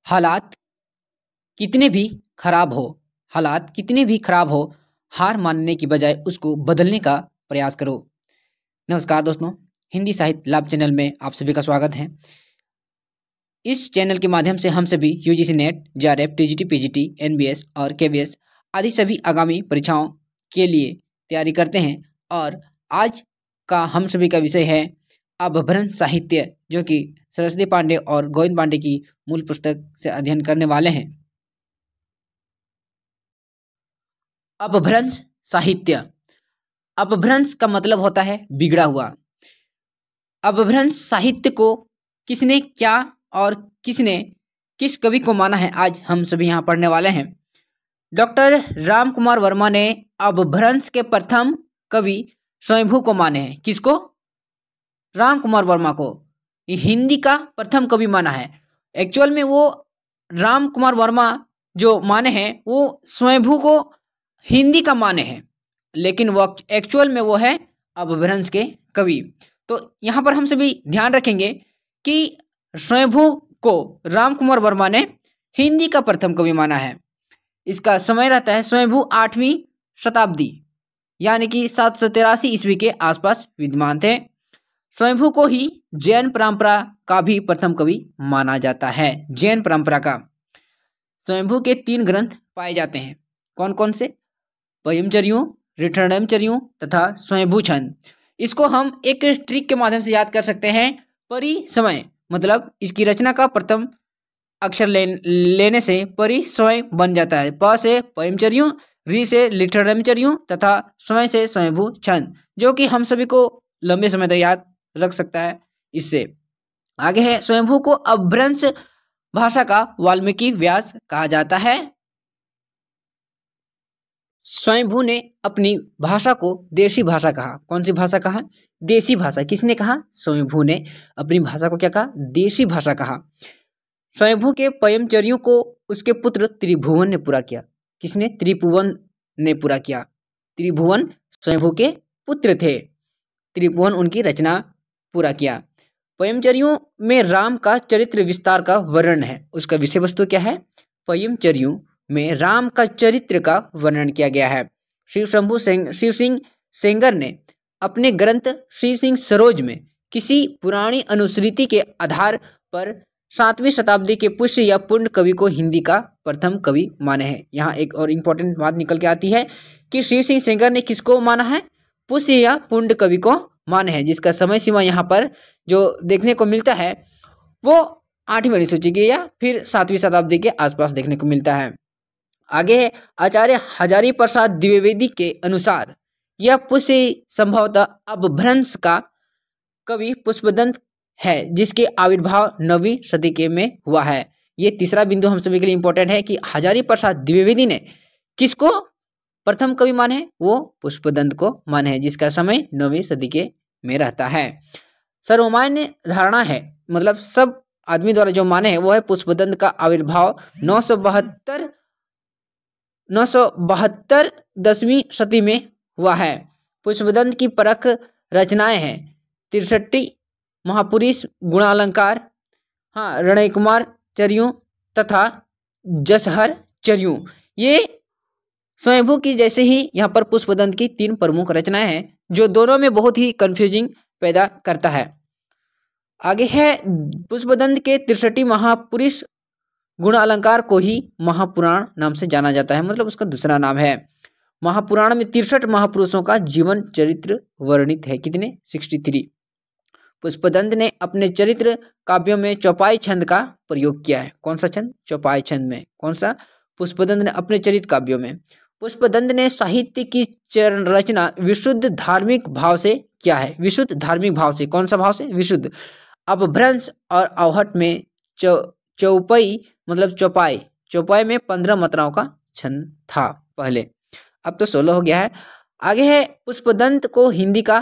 हालात कितने भी खराब हो, हार मानने की बजाय उसको बदलने का प्रयास करो। नमस्कार दोस्तों, हिंदी साहित्य लाभ चैनल में आप सभी का स्वागत है। इस चैनल के माध्यम से हम सभी UGC net, JRF, TGT, PGT, NBS और केवीएस आदि सभी आगामी परीक्षाओं के लिए तैयारी करते हैं। और आज का हम सभी का विषय है अपभ्रंश साहित्य, जो कि सरस्वती पांडे और गोविंद पांडे की मूल पुस्तक से अध्ययन करने वाले हैं। अपभ्रंश साहित्य। अपभ्रंश का मतलब होता है बिगड़ा हुआ। अपभ्रंश साहित्य को किसने क्या और किस कवि को माना है, आज हम सभी यहाँ पढ़ने वाले हैं। डॉक्टर राम कुमार वर्मा ने अपभ्रंश के प्रथम कवि स्वयंभू को माने हैं। किसको? राम कुमार वर्मा को हिंदी का प्रथम कवि माना है। एक्चुअल में वो राम कुमार वर्मा जो माने हैं वो स्वयंभू को हिंदी का माने हैं, लेकिन वो एक्चुअल में वो है अपभ्रंश के कवि। तो यहाँ पर हम सभी ध्यान रखेंगे कि स्वयंभू को राम कुमार वर्मा ने हिंदी का प्रथम कवि माना है। इसका समय रहता है स्वयंभू 8वीं शताब्दी यानी कि 783 ईस्वी के आसपास विद्यमान थे। स्वयंभू को ही जैन परंपरा का भी प्रथम कवि माना जाता है। जैन परंपरा का स्वयंभू के 3 ग्रंथ पाए जाते हैं। कौन कौन से? पयमचर्यों, ऋठरणचर्यों तथा स्वयंभू छंद। इसको हम एक ट्रिक के माध्यम से याद कर सकते हैं। परिसमय मतलब इसकी रचना का प्रथम अक्षर लेने से परिसमय बन जाता है। प से पयमचर्यों, रि से ऋठरणचर्यों तथा स्वयं से स्वयंभू छंद, जो कि हम सभी को लंबे समय तक याद रख सकता है। इससे आगे है स्वयंभू को अपभ्रंश भाषा का वाल्मीकि व्यास कहा जाता है। स्वयंभू ने अपनी भाषा को देशी भाषा कहा। कौन सी भाषा कहा? देशी भाषा। किसने कहा? स्वयंभू ने अपनी भाषा को क्या कहा? देशी भाषा कहा। स्वयंभू के पयमचर्यों को उसके पुत्र त्रिभुवन ने पूरा किया। किसने? त्रिभुवन ने पूरा किया। त्रिभुवन स्वयंभू के पुत्र थे। त्रिभुवन उनकी रचना पूरा किया। पयमचर्यों में राम का चरित्र विस्तार का वर्णन है। उसका विषय वस्तु क्या है? पयमचर्यों में राम का चरित्र का वर्णन किया गया है। शिव सिंह सेंगर ने अपने ग्रंथ शिव सिंह सरोज में किसी पुरानी अनुश्रुति के आधार पर 7वीं शताब्दी के पुष्य या पुण्य कवि को हिंदी का प्रथम कवि माने हैं। यहाँ एक और इम्पोर्टेंट बात निकल के आती है कि शिव सिंह सेंगर ने किसको माना है? पुष्य या पुण्य कवि को माने हैं, जिसका समय सीमा यहाँ पर जो देखने को मिलता है वो 8वीं अनुसूची की या फिर 7वीं शताब्दी के आसपास देखने को मिलता है। आगे है आचार्य हजारी प्रसाद द्विवेदी के अनुसार यह पुष्य संभवतः अपभ्रंश का कवि पुष्पदंत है, जिसके आविर्भाव 9वीं शती में हुआ है। ये तीसरा बिंदु हम सभी के लिए इंपॉर्टेंट है कि हजारी प्रसाद द्विवेदी ने किसको प्रथम कवि माने हैं? वो पुष्पदंत को माने हैं, जिसका समय 9वीं सदी में रहता है। सर्वमान्य धारणा है, मतलब सब आदमी द्वारा जो माने हैं वो है पुष्पदंत का आविर्भाव 972 10वीं शती में हुआ है। पुष्पदंत की परख रचनाएं हैं 63 महापुरुष गुणालंकार, रणकुमार चर्यों तथा जसहर चर्यों। ये स्वयंभू की जैसे ही यहाँ पर पुष्पदंत की 3 प्रमुख रचनाएं हैं, जो दोनों में बहुत ही कंफ्यूजिंग पैदा करता है। आगे है पुष्पदंत के 63 महापुरुष गुण अलंकार को ही महापुराण नाम से जाना जाता है, मतलब उसका दूसरा नाम है। महापुराण में 63 महापुरुषों का जीवन चरित्र वर्णित है। कितने? 63। पुष्पदंत ने अपने चरित्र काव्यों में चौपाई छंद का प्रयोग किया है। कौन सा छंद? चौपाई छंद में। कौन सा? पुष्पदंत ने अपने चरित्र काव्यों में। पुष्पदंत ने साहित्य की रचना विशुद्ध धार्मिक भाव से किया है। विशुद्ध धार्मिक भाव से। कौन सा भाव से? विशुद्ध। अपभ्रंश और अवहट में चौपाई मतलब चौपाई में 15 मात्राओं का छंद था पहले, अब तो 16 हो गया है। आगे है पुष्पदंत को हिंदी का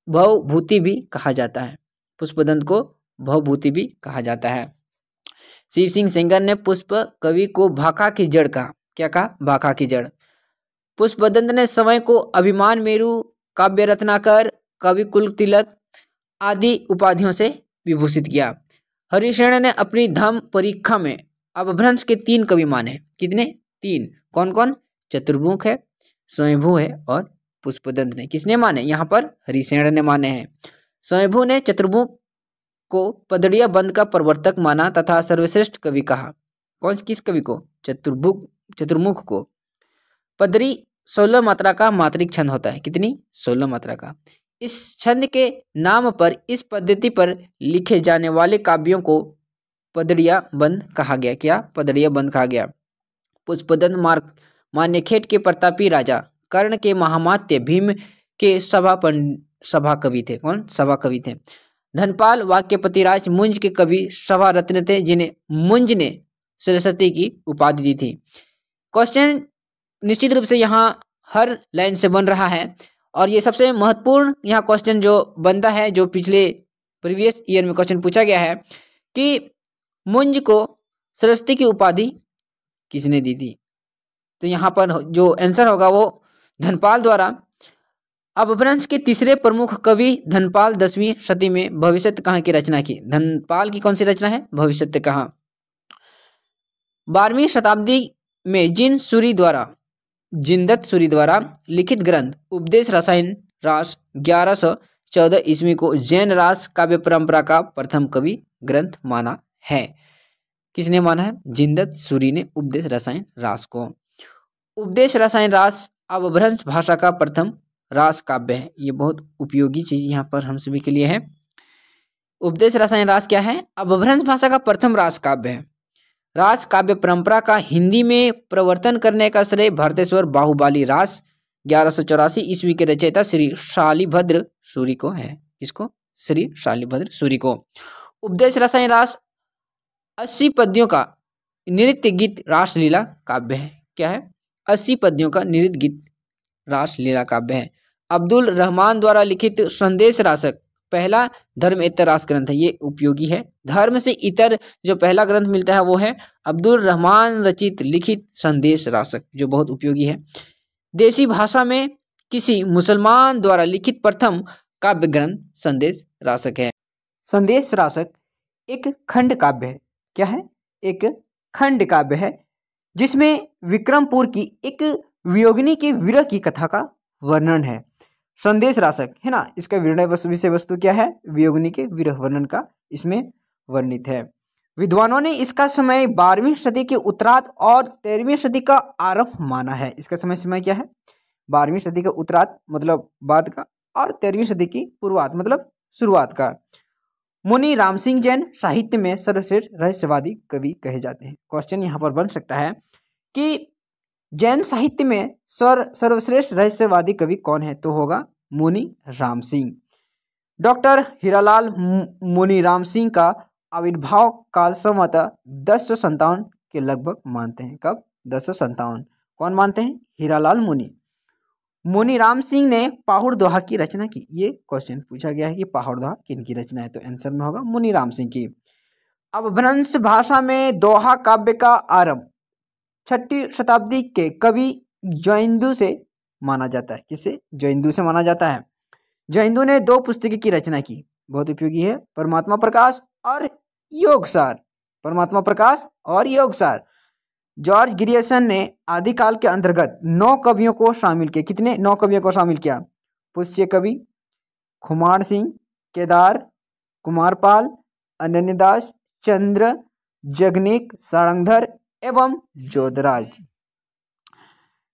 भवभूति भी कहा जाता है। पुष्पदंत को भवभूति भी कहा जाता है। शिव सिंह सेंगर ने पुष्प कवि को भाका की जड़ कहा। क्या कहा? भाका की जड़। पुष्पदंत ने समय को अभिमान मेरु, काव्य रत्नाकर, कवि कुल तिलक आदि उपाधियों से विभूषित किया। हरिशरण ने अपनी धम्म परीक्षा में अपभ्रंश के 3 कवि माने। कितने? 3। कौन कौन? चतुर्मुख है, स्वयंभू है और पुष्पदंत ने। किसने माने? यहाँ पर हरिशरण ने माने हैं। स्वयंभू ने चतुर्मुख को पदड़िया बंद का प्रवर्तक माना तथा सर्वश्रेष्ठ कवि कहा। किस कवि को? चतुर्मुख को। पदरी 16 मात्रा का मात्रिक छंद होता है। कितनी? 16 मात्रा का। इस छंद के नाम पर इस पद्धति पर लिखे जाने वाले काव्यों को पदड़िया बंद कहा गया। क्या? पदड़िया बंद कहा गया। पुष्पदंत मान्यखेट के प्रतापी राजा, कर्ण के महामात्य, भीम के सभा कवि थे। कौन? सभा कवि थे। धनपाल वाक्यपतिराज मुंज के कवि सभा रत्न थे, जिन्हें मुंज ने सरस्वती की उपाधि दी थी। क्वेश्चन निश्चित रूप से यहाँ हर लाइन से बन रहा है और ये सबसे महत्वपूर्ण यहाँ क्वेश्चन जो बनता है, जो पिछले प्रीवियस ईयर में क्वेश्चन पूछा गया है कि मुंज को सरस्वती की उपाधि किसने दी थी। तो यहाँ पर जो आंसर होगा वो धनपाल द्वारा। अपभ्रंश के तीसरे प्रमुख कवि धनपाल 10वीं शती में भविष्यत कहाँ की रचना की। धनपाल की कौन सी रचना है? भविष्यत कहाँ। 12वीं शताब्दी में जिनदत्त सूरी द्वारा लिखित ग्रंथ उपदेश रसायन रास 1114 ईस्वी को जैन रास काव्य परंपरा का प्रथम कवि ग्रंथ माना है। किसने माना है? जिनदत्त सूरी ने उपदेश रसायन रास को। उपदेश रसायन रास अपभ्रंश भाषा का प्रथम रास काव्य है। ये बहुत उपयोगी चीज यहाँ पर हम सभी के लिए है। उपदेश रसायन रास क्या है? अपभ्रंश भाषा का प्रथम रास काव्य है। रास काव्य परंपरा का हिंदी में प्रवर्तन करने का श्रेय भरतेश्वर बाहुबली रास 1184 ईस्वी के रचयिता श्री शालिभद्र सूरी को है। किसको? श्री शालिभद्र सूरी को। उपदेश रसायन रास 80 पद्यों का नृत्य गीत रासलीला काव्य है। क्या है? 80 पद्यों का नृत्य गीत रासलीला काव्य है। अब्दुल रहमान द्वारा लिखित संदेश रासक पहला धर्मेतर रास ग्रंथ है। ये उपयोगी है। धर्म से इतर जो पहला ग्रंथ मिलता है वो है अब्दुल रहमान रचित लिखित संदेश रासक, जो बहुत उपयोगी है। देसी भाषा में किसी मुसलमान द्वारा लिखित प्रथम काव्य ग्रंथ संदेश रासक है। संदेश रासक एक खंड काव्य है। क्या है? एक खंड काव्य है जिसमें विक्रमपुर की एक वियोगिनी के विरह की कथा का वर्णन है। संदेश रासक है ना, इसका विषय वस्तु क्या है? वियोगिनी के विरह वर्णन का इसमें वर्णित है। विद्वानों ने इसका समय 12वीं सदी के उत्तरार्ध और 13वीं सदी का आरंभ माना है। इसका समय क्या है? 12वीं सदी का उत्तरार्ध मतलब बाद का, और 13वीं सदी की पूर्वार्ध मतलब शुरुआत का। मुनि राम सिंह जैन साहित्य में सर्वश्रेष्ठ रहस्यवादी कवि कहे जाते हैं। क्वेश्चन यहाँ पर बन सकता है कि जैन साहित्य में सर्वश्रेष्ठ रहस्यवादी कवि कौन है? तो होगा मुनि राम सिंह। डॉक्टर हीरालाल मुनि राम सिंह का आविर्भाव काल संवत 1057 के लगभग मानते हैं। कब? 1057। कौन मानते हैं? हीरालाल मुनि राम सिंह ने पाहुड़ दोहा की रचना की। ये क्वेश्चन पूछा गया है कि पाहुड़ दोहा किनकी रचना है, तो आंसर में होगा मुनि राम सिंह की। अपभ्रंश भाषा में दोहा काव्य का आरंभ 6वीं शताब्दी के कवि जयिंदु से माना जाता है। किससे? जयिंदु से माना जाता है। जयिंदु ने 2 पुस्तकें की रचना की, बहुत उपयोगी है, परमात्मा प्रकाश और योगसार। परमात्मा प्रकाश और योगसार। जॉर्ज ग्रियर्सन ने आदिकाल के अंतर्गत 9 कवियों को शामिल किया। कितने? 9 कवियों को शामिल किया। पुष्य कवि, खुमार सिंह, केदार, कुमारपाल, अनन्यदास, चंद्र, जगनिक, सारंगधर एवं जोधराज।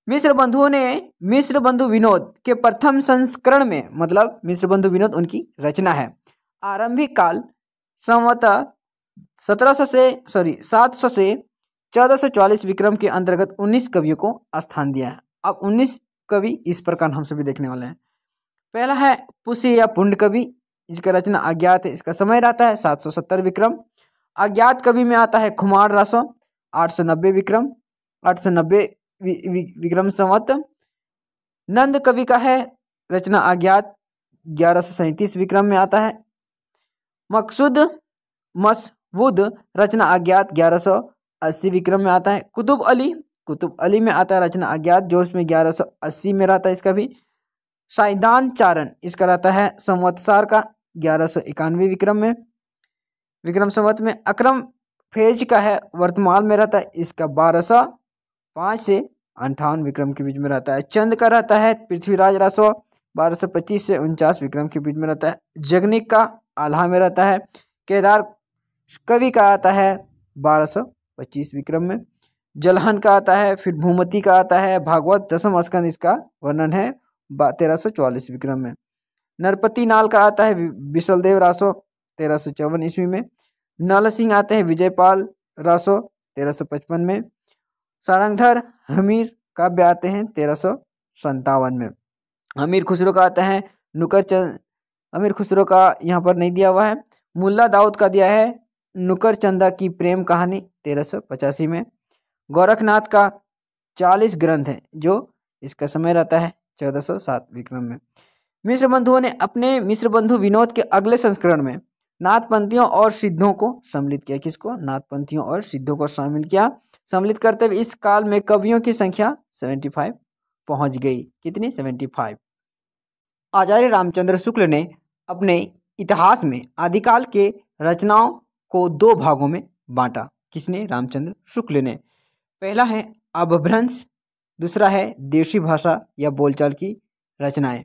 मिश्र बंधुओं ने मिश्र बंधु विनोद के प्रथम संस्करण में, मतलब मिश्र बंधु विनोद उनकी रचना है, आरंभिक काल संवत 700 से 1440 विक्रम के अंतर्गत 19 कवियों को स्थान दिया है। अब 19 कवि इस प्रकार हम सभी देखने वाले हैं। पहला है पुष्य या पुंड कवि, इसका रचना अज्ञात है, इसका समय रहता है 770 विक्रम। अज्ञात कवि में आता है खुमार रासो 890 विक्रम संवत। नंद कवि का है रचना अज्ञात 1137 विक्रम में आता है। मसवूद रचना अज्ञात 1180 विक्रम में आता है। कुतुब अली में आता है रचना अज्ञात, जो उसमें 1180 में रहता है इसका भी। साइदान चारण इसका रहता है संवत्सार का 1191 विक्रम में। विक्रम संवत में अक्रम फेज का है, वर्तमान में रहता है इसका 1205 से 58 विक्रम के बीच में रहता है। चंद का रहता है पृथ्वीराज रासो 1225 से 49 विक्रम के बीच में रहता है। जगनिक का आल्हा में रहता है। केदार कवि का आता है 1225 विक्रम में। जलहन का आता है, फिर भूमति का आता है। भागवत दसम स्कंद इसका वर्णन है 1344 विक्रम में। नरपति नाल का आता है विशलदेव रासो 1354 ईस्वी में। नल सिंह आते हैं विजयपाल रासो 1355 में। सारंगधर हमीर काव्य आते हैं 1357 में। अमीर खुसरो का आता है नुकर चंद, अमीर खुसरो का यहाँ पर नहीं दिया हुआ है। मुल्ला दाऊद का दिया है नुकर चंदा की प्रेम कहानी 1385 में। गोरखनाथ का 40 ग्रंथ है जो इसका समय रहता है 1407 विक्रम में। मिश्र बंधुओं ने अपने मिश्र बंधु विनोद के अगले संस्करण में नाथपंथियों और सिद्धों को सम्मिलित किया। किसको? नाथपंथियों और सिद्धों को शामिल किया। सम्मिलित करते हुए इस काल में कवियों की संख्या 75 पहुंच गई। कितनी? 75। आचार्य रामचंद्र शुक्ल ने अपने इतिहास में आदिकाल के रचनाओं को 2 भागों में बांटा। किसने? रामचंद्र शुक्ल ने। पहला है अपभ्रंश, दूसरा है देशी भाषा या बोलचाल की रचनाएं।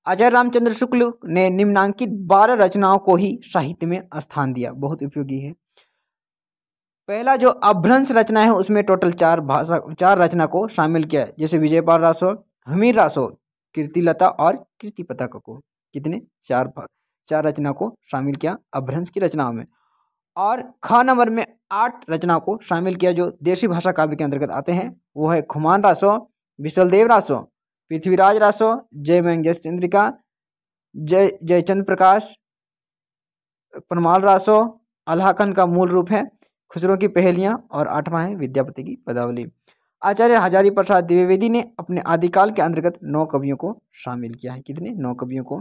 आचार्य रामचंद्र शुक्ल ने निम्नांकित 12 रचनाओं को ही साहित्य में स्थान दिया, बहुत उपयोगी है। पहला जो अपभ्रंश रचना है उसमें टोटल 4 रचना को शामिल किया, जैसे विजयपाल रासो, हमीर रासो, कीर्तिलता और कीर्तिपताका को। कितने? 4 रचना को शामिल किया अपभ्रंश की रचनाओं में। और ख नंबर में 8 रचनाओं को शामिल किया जो देशी भाषा काव्य के अंतर्गत आते हैं। वो है खुमान रासो, विशलदेव रासो, पृथ्वीराज रासो, जयमंगेश चंद्रिका, जयचंद्र प्रकाश, परमाल रासो। अल्हाकन का मूल रूप है खुसरो की पहेलियां और 8वां है विद्यापति की पदावली। आचार्य हजारी प्रसाद द्विवेदी ने अपने आदिकाल के अंतर्गत 9 कवियों को शामिल किया है। कितने? 9 कवियों को।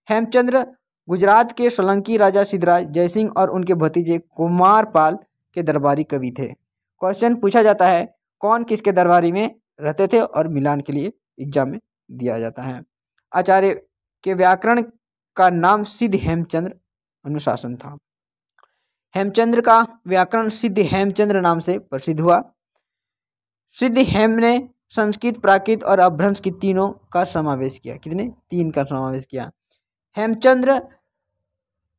हेमचंद्र गुजरात के सोलंकी राजा सिद्धराज जयसिंह और उनके भतीजे कुमारपाल के दरबारी कवि थे। क्वेश्चन पूछा जाता है कौन किसके दरबारी में रहते थे और मिलान के लिए एग्जाम में दिया जाता है। आचार्य के व्याकरण का नाम सिद्ध हेमचंद्र अनुशासन था। हेमचंद्र का व्याकरण सिद्ध हेमचंद्र नाम से प्रसिद्ध हुआ। सिद्ध हेम ने संस्कृत, प्राकृत और अपभ्रंश की तीनों का समावेश किया। कितने? 3 का समावेश किया। हेमचंद्र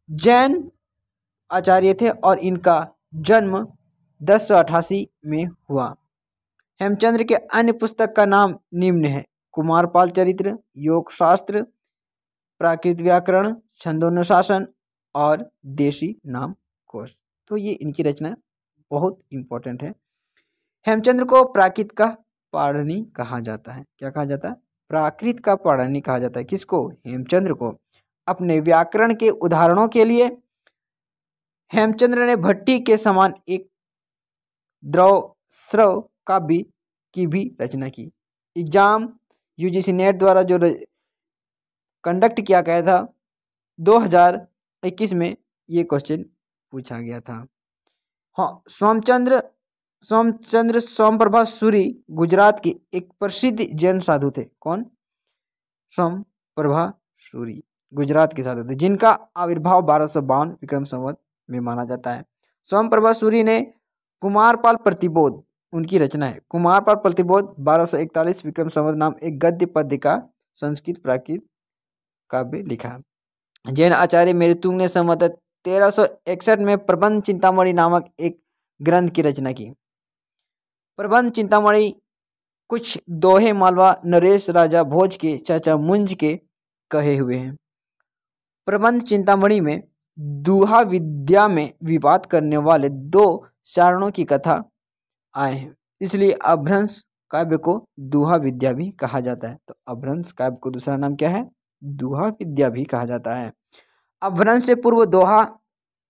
जैन आचार्य थे और इनका जन्म 1088 में हुआ। हेमचंद्र के अन्य पुस्तक का नाम निम्न है: कुमारपाल चरित्र, योग शास्त्र, प्राकृत व्याकरण, छंदोनुशासन और देशी नाम कोश। तो ये इनकी रचना बहुत इंपॉर्टेंट है। हेमचंद्र को प्राकृत का पाणिनि कहा जाता है। क्या कहा जाता है? प्राकृत का पाणिनि कहा जाता है। किसको? हेमचंद्र को। अपने व्याकरण के उदाहरणों के लिए हेमचंद्र ने भट्टी के समान एक द्रव श्रव काव्य की भी रचना की। एग्जाम यूजीसी नेट द्वारा जो कंडक्ट किया गया था 2021 में ये क्वेश्चन पूछा गया था। हाँ, सोमचंद्र सोमप्रभा सूरी गुजरात के एक प्रसिद्ध जैन साधु थे। कौन? सोमप्रभा सूरी गुजरात के साधु थे जिनका आविर्भाव 1252 विक्रम संवत में माना जाता है। सोमप्रभा सूरी ने कुमारपाल प्रतिबोध उनकी रचना है। कुमारपाल प्रतिबोध 1241 विक्रम संवत नाम एक गद्य पद्य का संस्कृत प्राकृत काव्य लिखा। जैन आचार्य मेरुतुंग ने संवत 1361 में प्रबंध चिंतामणि नामक एक ग्रंथ की रचना की। प्रबंध चिंतामणि कुछ दोहे मालवा नरेश राजा भोज के चाचा मुंज के कहे हुए हैं। प्रबंध चिंतामणि में दुहा विद्या में विवाद करने वाले 2 चारणों की कथा आए हैं, इसलिए अपभ्रंश काव्य को दुहा विद्या भी कहा जाता है। तो अपभ्रंश काव्य को दूसरा नाम क्या है? दुहा विद्या भी कहा जाता है। अपभ्रंश से पूर्व दोहा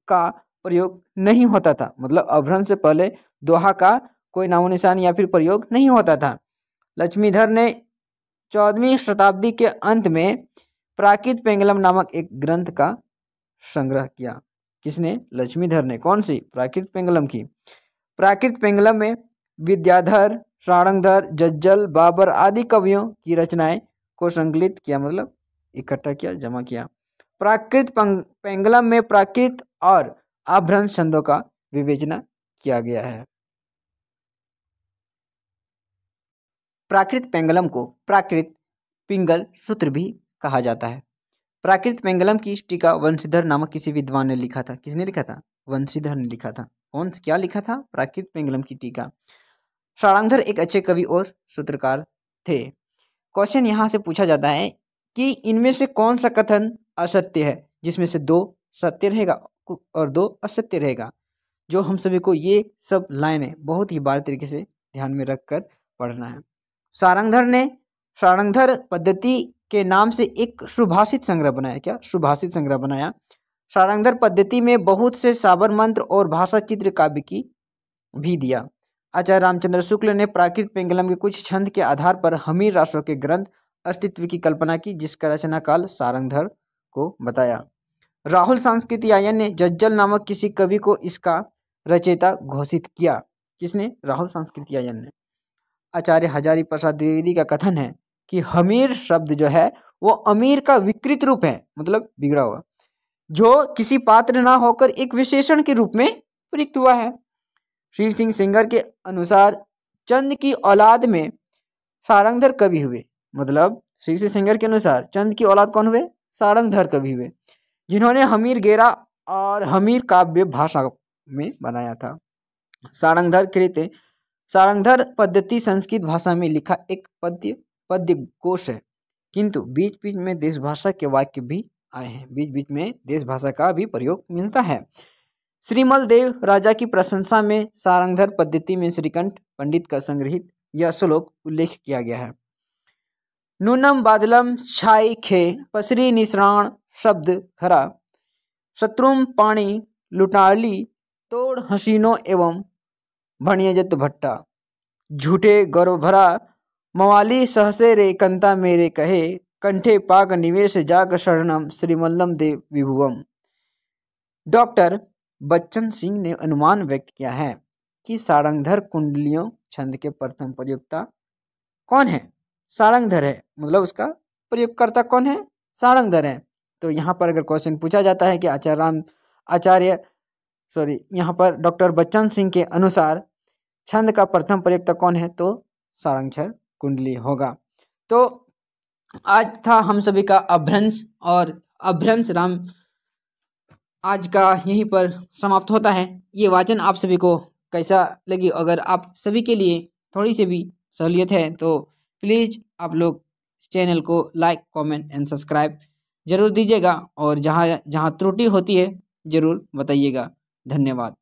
का प्रयोग नहीं होता था, मतलब अपभ्रंश से पहले दोहा का कोई नामो निशान या फिर प्रयोग नहीं होता था। लक्ष्मीधर ने 14वीं शताब्दी के अंत में प्राकृत पेंगलम नामक एक ग्रंथ का संग्रह किया। किसने? लक्ष्मीधर ने। कौन सी? प्राकृत पेंगलम की। प्राकृत पेंगलम में विद्याधर, सारंगधर, जज्जल, बाबर आदि कवियों की रचनाएं को संकलित किया, मतलब इकट्ठा किया, जमा किया। प्राकृत पेंगलम में प्राकृत और अभ्रंश छंदों का विवेचना किया गया है। प्राकृत पेंगलम को प्राकृत पिंगल सूत्र भी कहा जाता है। प्राकृत पेंगलम की इस टीका वंशीधर नामक किसी विद्वान ने लिखा था। किसने लिखा था? वंशीधर ने लिखा था। कौन क्या लिखा था? प्राकृत पेंगलम की टीका। सारंगधर एक अच्छे कवि और सूत्रकार थे। क्वेश्चन यहाँ से पूछा जाता है कि इनमें से कौन सा कथन असत्य है, जिसमें से 2 सत्य रहेगा और 2 असत्य रहेगा। जो हम सभी को ये सब लाइनें बहुत ही बार तरीके से ध्यान में रखकर पढ़ना है। सारंगधर पद्धति के नाम से एक सुभाषित संग्रह बनाया। क्या? सुभाषित संग्रह बनाया। सारंगधर पद्धति में बहुत से साबर मंत्र और भाषा चित्र काव्य की भी दिया। आचार्य रामचंद्र शुक्ल ने प्राकृत पेंगलम के कुछ छंद के आधार पर हमीर रासों के ग्रंथ अस्तित्व की कल्पना की, जिसका रचना काल सारंगधर को बताया। राहुल सांस्कृतियायन ने जज्जल नामक किसी कवि को इसका रचयिता घोषित किया। किसने? राहुल सांस्कृतियायन ने। आचार्य हजारी प्रसाद द्विवेदी का कथन है कि हमीर शब्द जो है वो अमीर का विकृत रूप है, मतलब बिगड़ा हुआ, जो किसी पात्र ना होकर एक विशेषण के रूप में प्रयुक्त हुआ है। श्री सिंह सेंगर के अनुसार चंद की औलाद में सारंगधर कवि हुए। मतलब श्री सिंह सेंगर के अनुसार चंद की औलाद कौन हुए? सारंगधर कवि हुए, जिन्होंने हमीर गेरा और हमीर काव्य भाषा में बनाया था। सारंगधर पद्धति संस्कृत भाषा में लिखा एक पद्य कोश है, किंतु बीच बीच में देश भाषा के वाक्य भी आए हैं। बीच बीच में देश भाषा का भी प्रयोग मिलता है। श्रीमल देव राजा की प्रशंसा में सारंगधर पद्धति में श्रीकंठ पंडित का संग्रहित यह श्लोक उल्लेख किया गया है। नूनम बादलम छाई खे पसरी निसराण शब्द खरा शत्रुम पाणी लुटाली तोड़ हसीनो एवं भणियजत भट्टा झूठे गौरव भरा मवाली सहसे रे कंता मेरे कहे कंठे पाक निवेश जाग शरणम श्रीमल्लम देव विभुवम। डॉक्टर बच्चन सिंह ने अनुमान व्यक्त किया है कि सारंगधर कुंडलियों छंद के प्रथम प्रयोक्ता कौन है? सारंगधर है। मतलब उसका प्रयोगकर्ता कौन है? सारंगधर है। तो यहाँ पर अगर क्वेश्चन पूछा जाता है कि यहाँ पर डॉक्टर बच्चन सिंह के अनुसार छंद का प्रथम प्रयोक्ता कौन है, तो सारंगधर कुंडली होगा। तो आज था हम सभी का अभ्रंश और अभ्रंश राम आज का यहीं पर समाप्त होता है। ये वाचन आप सभी को कैसा लगी? अगर आप सभी के लिए थोड़ी सी भी सहूलियत है तो प्लीज़ आप लोग चैनल को लाइक, कमेंट एंड सब्सक्राइब जरूर दीजिएगा और जहाँ जहाँ त्रुटि होती है ज़रूर बताइएगा। धन्यवाद।